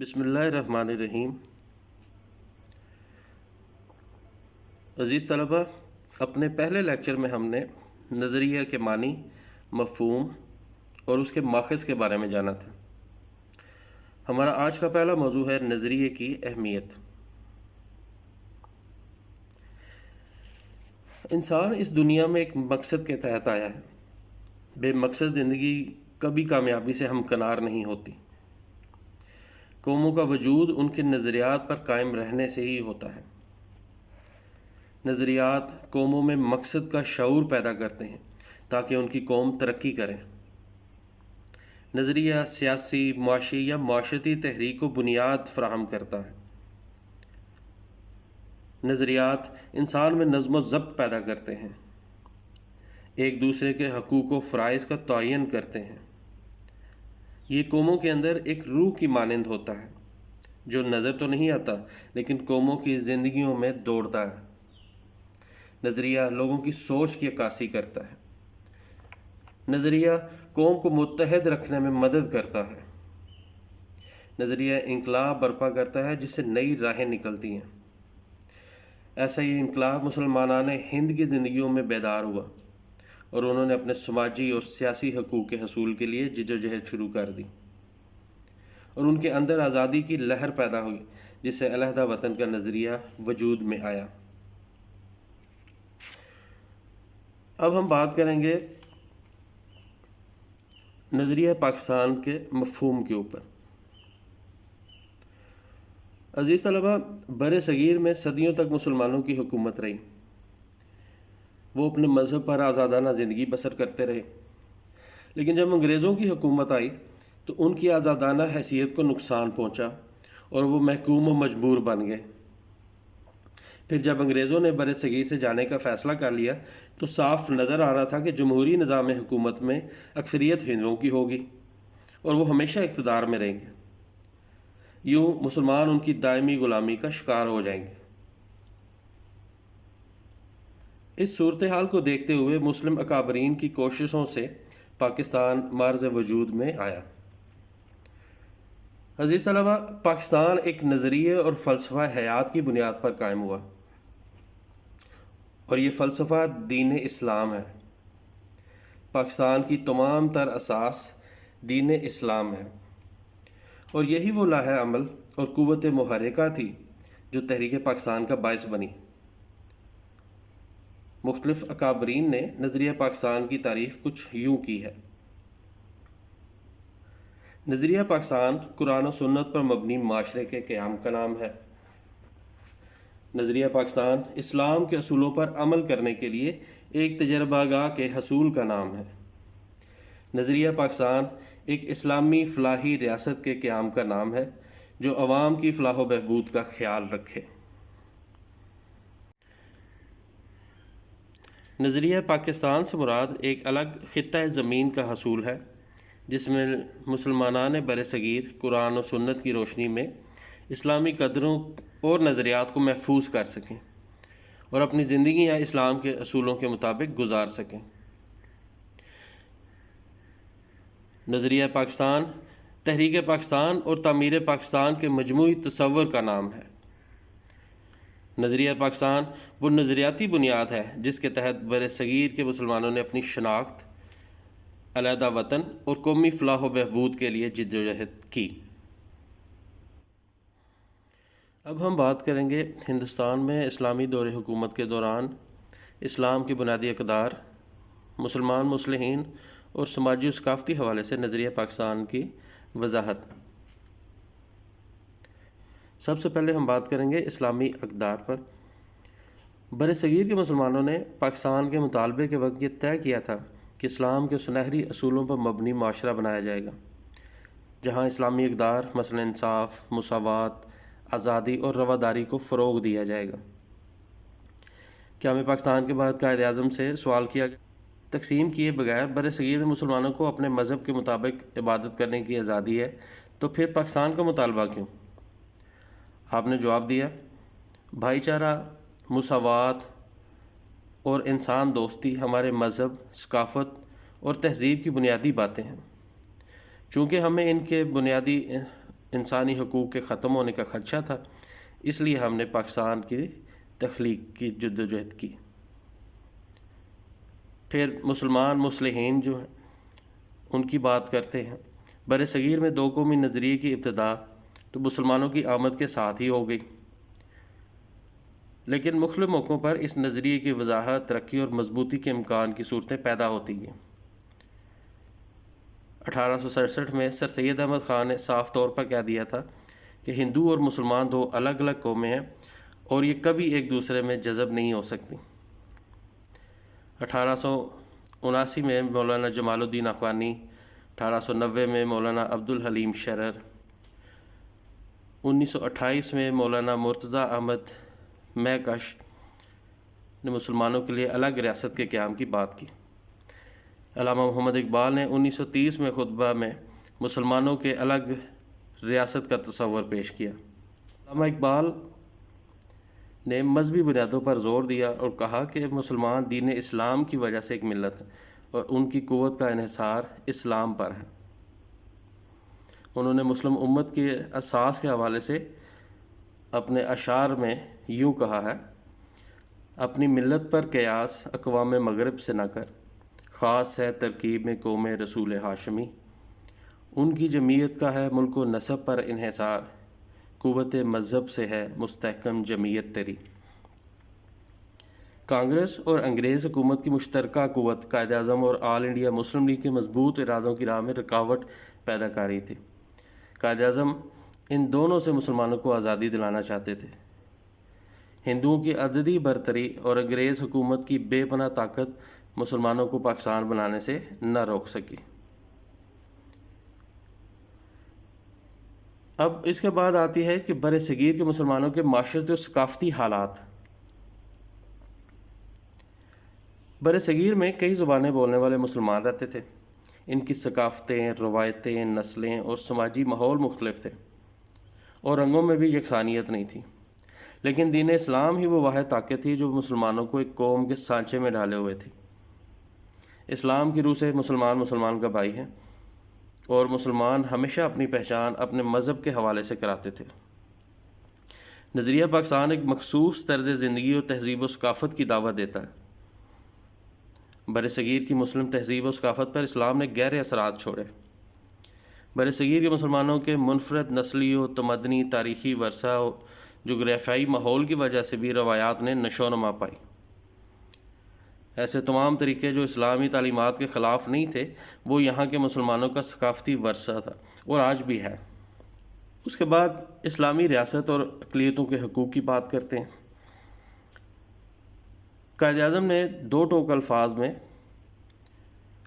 بسم اللہ الرحمن الرحیم۔ عزیز طلبہ، اپنے پہلے لیکچر میں ہم نے نظریہ کے معنی، مفہوم اور اس کے ماخذ کے بارے میں جانا تھا۔ ہمارا آج کا پہلا موضوع ہے نظریے کی اہمیت۔ انسان اس دنیا میں ایک مقصد کے تحت آیا ہے۔ بے مقصد زندگی کبھی کامیابی سے ہمکنار نہیں ہوتی۔ قوموں کا وجود ان کے نظریات پر قائم رہنے سے ہی ہوتا ہے۔ نظریات قوموں میں مقصد کا شعور پیدا کرتے ہیں تاکہ ان کی قوم ترقی کرے۔ نظریہ سیاسی، معاشی یا معاشرتی تحریک کو بنیاد فراہم کرتا ہے۔ نظریات انسان میں نظم و ضبط پیدا کرتے ہیں، ایک دوسرے کے حقوق و فرائض کا تعین کرتے ہیں۔ یہ قوموں کے اندر ایک روح کی مانند ہوتا ہے جو نظر تو نہیں آتا لیکن قوموں کی زندگیوں میں دوڑتا ہے۔ نظریہ لوگوں کی سوچ کی عکاسی کرتا ہے۔ نظریہ قوم کو متحد رکھنے میں مدد کرتا ہے۔ نظریہ انقلاب برپا کرتا ہے جس سے نئی راہیں نکلتی ہیں۔ ایسا یہ انقلاب مسلمانان ہند کی زندگیوں میں بیدار ہوا اور انہوں نے اپنے سماجی اور سیاسی حقوق کے حصول کے لیے جدوجہد شروع کر دی، اور ان کے اندر آزادی کی لہر پیدا ہوئی جس سے علیحدہ وطن کا نظریہ وجود میں آیا۔ اب ہم بات کریں گے نظریہ پاکستان کے مفہوم کے اوپر۔ عزیز طلبہ، بر صغیر میں صدیوں تک مسلمانوں کی حکومت رہی۔ وہ اپنے مذہب پر آزادانہ زندگی بسر کرتے رہے، لیکن جب انگریزوں کی حکومت آئی تو ان کی آزادانہ حیثیت کو نقصان پہنچا اور وہ محکوم و مجبور بن گئے۔ پھر جب انگریزوں نے بر صغیر سے جانے کا فیصلہ کر لیا تو صاف نظر آ رہا تھا کہ جمہوری نظام حکومت میں اکثریت ہندوؤں کی ہوگی اور وہ ہمیشہ اقتدار میں رہیں گے۔ یوں مسلمان ان کی دائمی غلامی کا شکار ہو جائیں گے۔ اس صورتحال کو دیکھتے ہوئے مسلم اکابرین کی کوششوں سے پاکستان معرض وجود میں آیا۔ عزیز طلبہ، پاکستان ایک نظریے اور فلسفہ حیات کی بنیاد پر قائم ہوا، اور یہ فلسفہ دین اسلام ہے۔ پاکستان کی تمام تر اساس دین اسلام ہے، اور یہی وہ لاہ عمل اور قوت محرکہ تھی جو تحریک پاکستان کا باعث بنی۔ مختلف اکابرین نے نظریہ پاکستان کی تعریف کچھ یوں کی ہے۔ نظریہ پاکستان قرآن و سنت پر مبنی معاشرے کے قیام کا نام ہے۔ نظریہ پاکستان اسلام کے اصولوں پر عمل کرنے کے لیے ایک تجربہ گاہ کے حصول کا نام ہے۔ نظریہ پاکستان ایک اسلامی فلاحی ریاست کے قیام کا نام ہے جو عوام کی فلاح و بہبود کا خیال رکھے۔ نظریہ پاکستان سے مراد ایک الگ خطہ زمین کا حصول ہے جس میں مسلمانان بر صغیر قرآن و سنت کی روشنی میں اسلامی قدروں اور نظریات کو محفوظ کر سکیں اور اپنی زندگیاں اسلام کے اصولوں کے مطابق گزار سکیں۔ نظریہ پاکستان تحریک پاکستان اور تعمیر پاکستان کے مجموعی تصور کا نام ہے۔ نظریہ پاکستان وہ نظریاتی بنیاد ہے جس کے تحت بر صغیر کے مسلمانوں نے اپنی شناخت، علیحدہ وطن اور قومی فلاح و بہبود کے لیے جدوجہد کی۔ اب ہم بات کریں گے ہندوستان میں اسلامی دور حکومت کے دوران اسلام کی بنیادی اقدار، مسلمان مصلحین اور سماجی و ثقافتی حوالے سے نظریہ پاکستان کی وضاحت۔ سب سے پہلے ہم بات کریں گے اسلامی اقدار پر۔ بر صغیر کے مسلمانوں نے پاکستان کے مطالبے کے وقت یہ طے کیا تھا کہ اسلام کے سنہری اصولوں پر مبنی معاشرہ بنایا جائے گا، جہاں اسلامی اقدار مثلا انصاف، مساوات، آزادی اور رواداری کو فروغ دیا جائے گا۔ قیام پاکستان کے بعد قائد اعظم سے سوال کیا گیا، تقسیم کیے بغیر بر صغیر میں مسلمانوں کو اپنے مذہب کے مطابق عبادت کرنے کی آزادی ہے تو پھر پاکستان کا مطالبہ کیوں؟ آپ نے جواب دیا، بھائی چارہ، مساوات اور انسان دوستی ہمارے مذہب، ثقافت اور تہذیب کی بنیادی باتیں ہیں۔ چونکہ ہمیں ان کے بنیادی انسانی حقوق کے ختم ہونے کا خدشہ تھا، اس لیے ہم نے پاکستان کی تخلیق کی جدوجہد کی۔ پھر مسلمان مصلحین جو ہیں ان کی بات کرتے ہیں۔ بر صغیر میں دو قومی نظریے کی ابتدا تو مسلمانوں کی آمد کے ساتھ ہی ہو گئی، لیکن مختلف موقعوں پر اس نظریے کی وضاحت، ترقی اور مضبوطی کے امکان کی صورتیں پیدا ہوتی گئیں۔ 1867 میں سر سید احمد خان نے صاف طور پر کہہ دیا تھا کہ ہندو اور مسلمان دو الگ الگ قومیں ہیں اور یہ کبھی ایک دوسرے میں جذب نہیں ہو سکتی۔ 1879 میں مولانا جمال الدین اخوانی، 1890 میں مولانا عبدالحلیم شرر، 1928 میں مولانا مرتضیٰ احمد مہکش نے مسلمانوں کے لیے الگ ریاست کے قیام کی بات کی۔ علامہ محمد اقبال نے 1930 میں خطبہ میں مسلمانوں کے الگ ریاست کا تصور پیش کیا۔ علامہ اقبال نے مذہبی بنیادوں پر زور دیا اور کہا کہ مسلمان دین اسلام کی وجہ سے ایک ملت ہے اور ان کی قوت کا انحصار اسلام پر ہے۔ انہوں نے مسلم امت کے اساس کے حوالے سے اپنے اشعار میں یوں کہا ہے: اپنی ملت پر قیاس اقوام مغرب سے نہ کر، خاص ہے ترکیب میں قوم رسول ہاشمی، ان کی جمعیت کا ہے ملک و نسب پر انحصار، قوت مذہب سے ہے مستحکم جمعیت تیری۔ کانگریس اور انگریز حکومت کی مشترکہ قوت قائد اعظم اور آل انڈیا مسلم لیگ کے مضبوط ارادوں کی راہ میں رکاوٹ پیدا کر رہی تھی۔ قائد اعظم ان دونوں سے مسلمانوں کو آزادی دلانا چاہتے تھے۔ ہندوؤں کی عددی برتری اور انگریز حکومت کی بے پناہ طاقت مسلمانوں کو پاکستان بنانے سے نہ روک سکی۔ اب اس کے بعد آتی ہے کہ بر صغیر کے مسلمانوں کے معاشرتی اور ثقافتی حالات۔ بر صغیر میں کئی زبانیں بولنے والے مسلمان رہتے تھے۔ ان کی ثقافتیں، روایتیں، نسلیں اور سماجی ماحول مختلف تھے اور رنگوں میں بھی یکسانیت نہیں تھی، لیکن دین اسلام ہی وہ واحد طاقت تھی جو مسلمانوں کو ایک قوم کے سانچے میں ڈالے ہوئے تھی۔ اسلام کی روح سے مسلمان کا بھائی ہے اور مسلمان ہمیشہ اپنی پہچان اپنے مذہب کے حوالے سے کراتے تھے۔ نظریہ پاکستان ایک مخصوص طرز زندگی اور تہذیب و ثقافت کی دعوت دیتا ہے۔ بر صغیر کی مسلم تہذیب و ثقافت پر اسلام نے گہرے اثرات چھوڑے۔ بر صغیر کے مسلمانوں کے منفرد نسلی و تمدنی تاریخی ورثہ و جغرافیائی ماحول کی وجہ سے بھی روایات نے نشو و نما پائی۔ ایسے تمام طریقے جو اسلامی تعلیمات کے خلاف نہیں تھے وہ یہاں کے مسلمانوں کا ثقافتی ورثہ تھا اور آج بھی ہے۔ اس کے بعد اسلامی ریاست اور اقلیتوں کے حقوق کی بات کرتے ہیں۔ قائد اعظم نے دو ٹوک الفاظ میں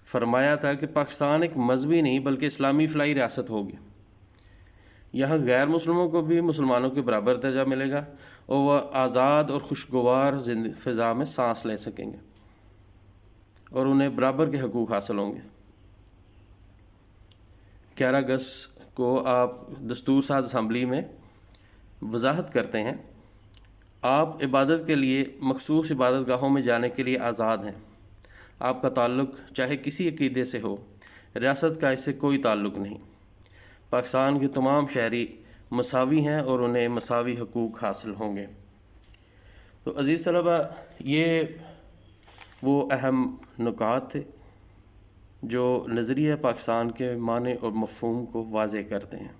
فرمایا تھا کہ پاکستان ایک مذہبی نہیں بلکہ اسلامی فلاحی ریاست ہوگی۔ یہاں غیر مسلموں کو بھی مسلمانوں کے برابر درجہ ملے گا اور وہ آزاد اور خوشگوار فضا میں سانس لے سکیں گے اور انہیں برابر کے حقوق حاصل ہوں گے۔ 11 اگست کو آپ دستور ساز اسمبلی میں وضاحت کرتے ہیں: آپ عبادت کے لیے مخصوص عبادت گاہوں میں جانے کے لیے آزاد ہیں۔ آپ کا تعلق چاہے کسی عقیدے سے ہو، ریاست کا اس سے کوئی تعلق نہیں۔ پاکستان کے تمام شہری مساوی ہیں اور انہیں مساوی حقوق حاصل ہوں گے۔ تو عزیز طلبہ، یہ وہ اہم نکات تھے جو نظریہ پاکستان کے معنی اور مفہوم کو واضح کرتے ہیں۔